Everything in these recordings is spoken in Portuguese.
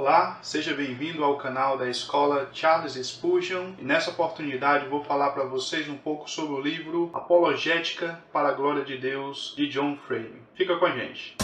Olá, seja bem-vindo ao canal da Escola Charles Spurgeon e nessa oportunidade vou falar para vocês um pouco sobre o livro Apologética para a Glória de Deus, de John Frame. Fica com a gente!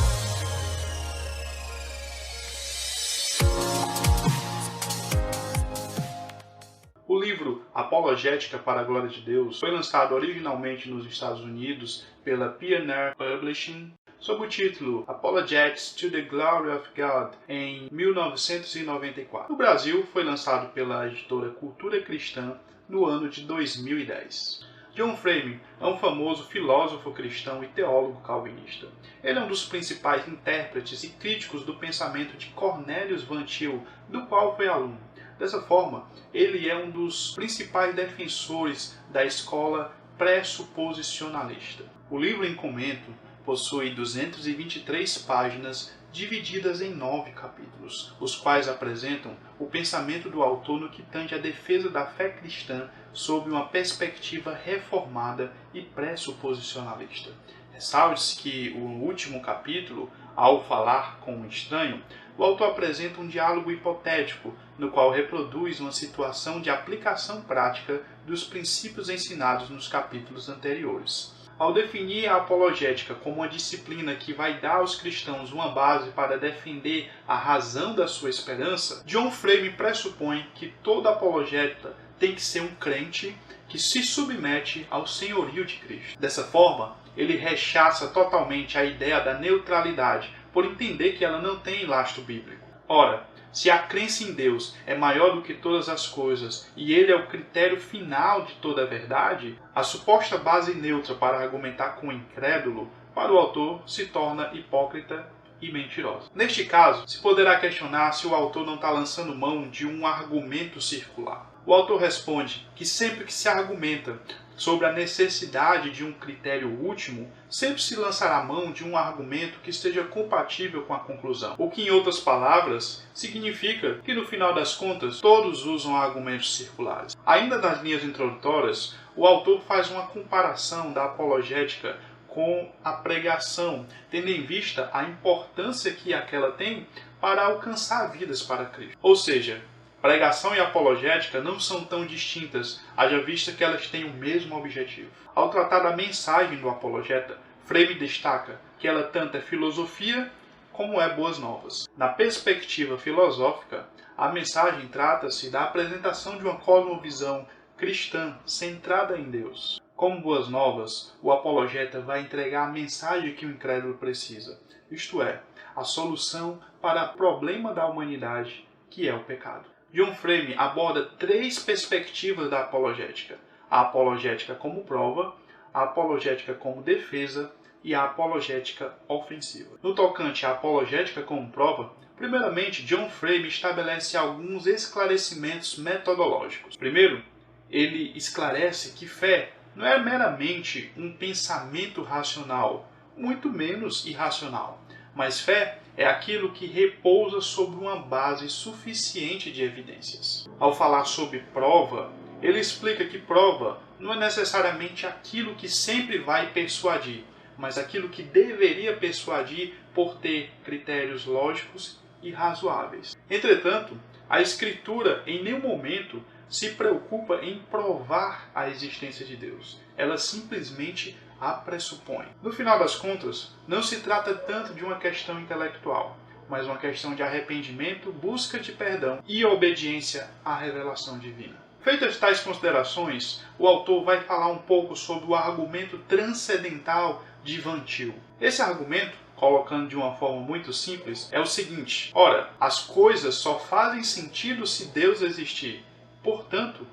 O livro Apologética para a Glória de Deus foi lançado originalmente nos Estados Unidos pela Pioneer Publishing, sob o título Apologetics to the Glory of God, em 1994. No Brasil, foi lançado pela editora Cultura Cristã no ano de 2010. John Frame é um famoso filósofo cristão e teólogo calvinista. Ele é um dos principais intérpretes e críticos do pensamento de Cornelius Van Til, do qual foi aluno. Dessa forma, ele é um dos principais defensores da escola pressuposicionalista. O livro em comento possui 223 páginas divididas em 9 capítulos, os quais apresentam o pensamento do autor no que tange à defesa da fé cristã sob uma perspectiva reformada e pressuposicionalista. Ressalte-se que o último capítulo, ao falar com um estranho, o autor apresenta um diálogo hipotético, no qual reproduz uma situação de aplicação prática dos princípios ensinados nos capítulos anteriores. Ao definir a apologética como uma disciplina que vai dar aos cristãos uma base para defender a razão da sua esperança, John Frame pressupõe que toda apologeta tem que ser um crente que se submete ao senhorio de Cristo. Dessa forma, ele rechaça totalmente a ideia da neutralidade, por entender que ela não tem lastro bíblico. Ora, se a crença em Deus é maior do que todas as coisas e ele é o critério final de toda a verdade, a suposta base neutra para argumentar com o incrédulo, para o autor, se torna hipócrita e mentirosa. Neste caso, se poderá questionar se o autor não está lançando mão de um argumento circular. O autor responde que sempre que se argumenta sobre a necessidade de um critério último, sempre se lançará mão de um argumento que esteja compatível com a conclusão. O que, em outras palavras, significa que, no final das contas, todos usam argumentos circulares. Ainda nas linhas introdutórias, o autor faz uma comparação da apologética com a pregação, tendo em vista a importância que aquela tem para alcançar vidas para Cristo. Ou seja, pregação e apologética não são tão distintas, haja vista que elas têm o mesmo objetivo. Ao tratar da mensagem do apologeta, Frame destaca que ela tanto é filosofia como é boas novas. Na perspectiva filosófica, a mensagem trata-se da apresentação de uma cosmovisão cristã centrada em Deus. Como boas novas, o apologeta vai entregar a mensagem que o incrédulo precisa, isto é, a solução para o problema da humanidade, que é o pecado. John Frame aborda 3 perspectivas da apologética: a apologética como prova, a apologética como defesa e a apologética ofensiva. No tocante à apologética como prova, primeiramente, John Frame estabelece alguns esclarecimentos metodológicos. Primeiro, ele esclarece que fé não é meramente um pensamento racional, muito menos irracional, mas fé é aquilo que repousa sobre uma base suficiente de evidências. Ao falar sobre prova, ele explica que prova não é necessariamente aquilo que sempre vai persuadir, mas aquilo que deveria persuadir por ter critérios lógicos e razoáveis. Entretanto, a Escritura em nenhum momento se preocupa em provar a existência de Deus. Ela simplesmente a pressupõe. No final das contas, não se trata tanto de uma questão intelectual, mas uma questão de arrependimento, busca de perdão e obediência à revelação divina. Feitas tais considerações, o autor vai falar um pouco sobre o argumento transcendental de Van Til. Esse argumento, colocando de uma forma muito simples, é o seguinte: ora, as coisas só fazem sentido se Deus existir. Portanto,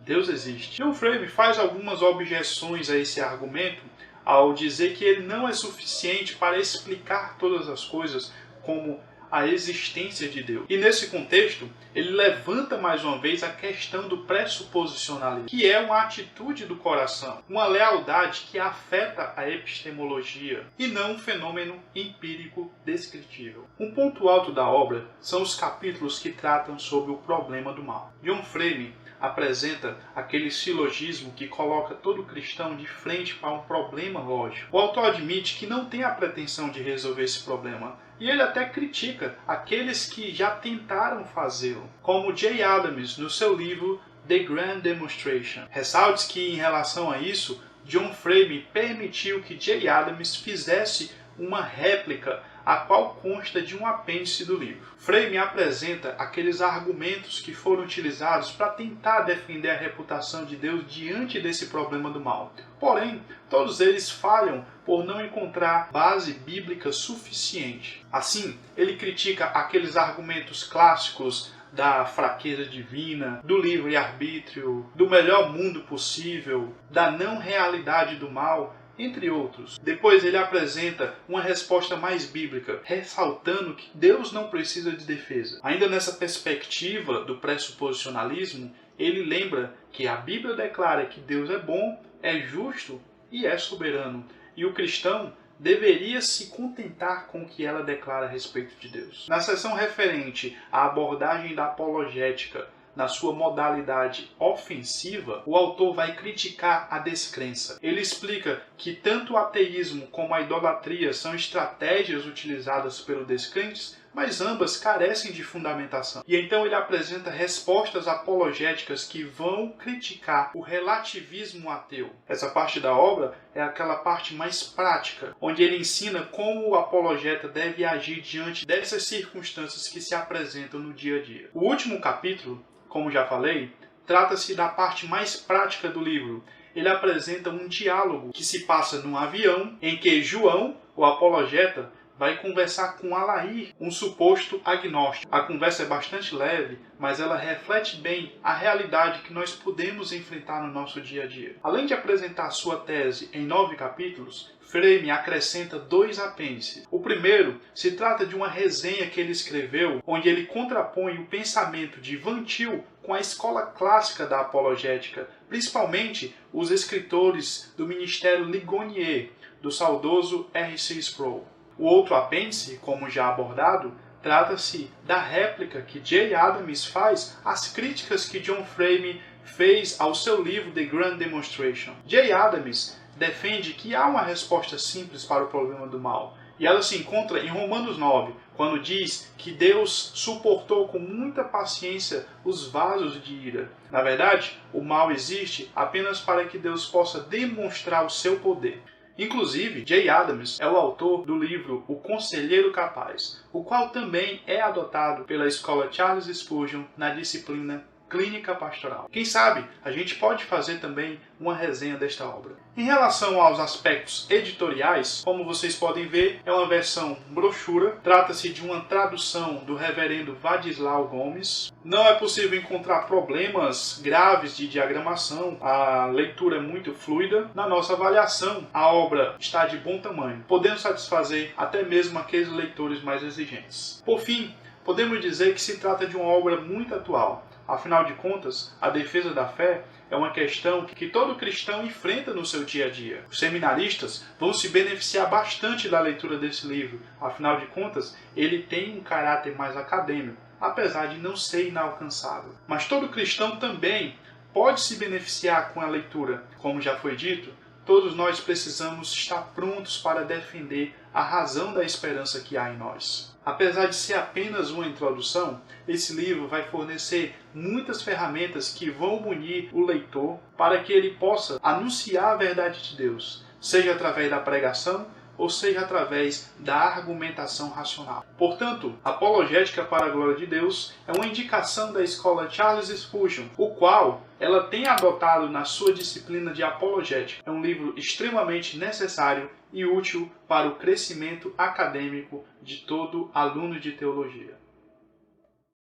Deus existe. John Frame faz algumas objeções a esse argumento ao dizer que ele não é suficiente para explicar todas as coisas como a existência de Deus. E nesse contexto, ele levanta mais uma vez a questão do pressuposicionalismo, que é uma atitude do coração, uma lealdade que afeta a epistemologia e não um fenômeno empírico descritível. Um ponto alto da obra são os capítulos que tratam sobre o problema do mal. John Frame apresenta aquele silogismo que coloca todo cristão de frente para um problema lógico. O autor admite que não tem a pretensão de resolver esse problema, E ele até critica aqueles que já tentaram fazê-lo, como Jay Adams no seu livro The Grand Demonstration. Ressalte que, em relação a isso, John Frame permitiu que Jay Adams fizesse uma réplica, a qual consta de um apêndice do livro. Frame apresenta aqueles argumentos que foram utilizados para tentar defender a reputação de Deus diante desse problema do mal. Porém, todos eles falham por não encontrar base bíblica suficiente. Assim, ele critica aqueles argumentos clássicos da fraqueza divina, do livre-arbítrio, do melhor mundo possível, da não realidade do mal, entre outros. Depois ele apresenta uma resposta mais bíblica, ressaltando que Deus não precisa de defesa. Ainda nessa perspectiva do pressuposicionalismo, ele lembra que a Bíblia declara que Deus é bom, é justo e é soberano. E o cristão deveria se contentar com o que ela declara a respeito de Deus. Na seção referente à abordagem da apologética, na sua modalidade ofensiva, o autor vai criticar a descrença. Ele explica que tanto o ateísmo como a idolatria são estratégias utilizadas pelos descrentes, mas ambas carecem de fundamentação. E então ele apresenta respostas apologéticas que vão criticar o relativismo ateu. Essa parte da obra é aquela parte mais prática, onde ele ensina como o apologeta deve agir diante dessas circunstâncias que se apresentam no dia a dia. O último capítulo, como já falei, trata-se da parte mais prática do livro. Ele apresenta um diálogo que se passa num avião, em que João, o apologeta, vai conversar com Alair, um suposto agnóstico. A conversa é bastante leve, mas ela reflete bem a realidade que nós podemos enfrentar no nosso dia a dia. Além de apresentar sua tese em 9 capítulos, Frame acrescenta 2 apêndices. O primeiro se trata de uma resenha que ele escreveu, onde ele contrapõe o pensamento de Van Til com a escola clássica da apologética, principalmente os escritores do Ministério Ligonier, do saudoso R.C. Sproul. O outro apêndice, como já abordado, trata-se da réplica que Jay Adams faz às críticas que John Frame fez ao seu livro The Grand Demonstration. Jay Adams defende que há uma resposta simples para o problema do mal, e ela se encontra em Romanos 9, quando diz que Deus suportou com muita paciência os vasos de ira. Na verdade, o mal existe apenas para que Deus possa demonstrar o seu poder. Inclusive, Jay Adams é o autor do livro O Conselheiro Capaz, o qual também é adotado pela escola Charles Spurgeon na disciplina Clínica Pastoral. Quem sabe a gente pode fazer também uma resenha desta obra. Em relação aos aspectos editoriais, como vocês podem ver, é uma versão brochura. Trata-se de uma tradução do reverendo Vadislau Gomes. Não é possível encontrar problemas graves de diagramação. A leitura é muito fluida. Na nossa avaliação, a obra está de bom tamanho, podendo satisfazer até mesmo aqueles leitores mais exigentes. Por fim, podemos dizer que se trata de uma obra muito atual. Afinal de contas, a defesa da fé é uma questão que todo cristão enfrenta no seu dia a dia. Os seminaristas vão se beneficiar bastante da leitura desse livro. Afinal de contas, ele tem um caráter mais acadêmico, apesar de não ser inalcançável. Mas todo cristão também pode se beneficiar com a leitura. Como já foi dito, todos nós precisamos estar prontos para defender a razão da esperança que há em nós. Apesar de ser apenas uma introdução, esse livro vai fornecer muitas ferramentas que vão munir o leitor para que ele possa anunciar a verdade de Deus, seja através da pregação ou seja através da argumentação racional. Portanto, Apologética para a Glória de Deus é uma indicação da escola Charles Spurgeon, o qual ela tem adotado na sua disciplina de apologética. É um livro extremamente necessário e útil para o crescimento acadêmico de todo aluno de teologia.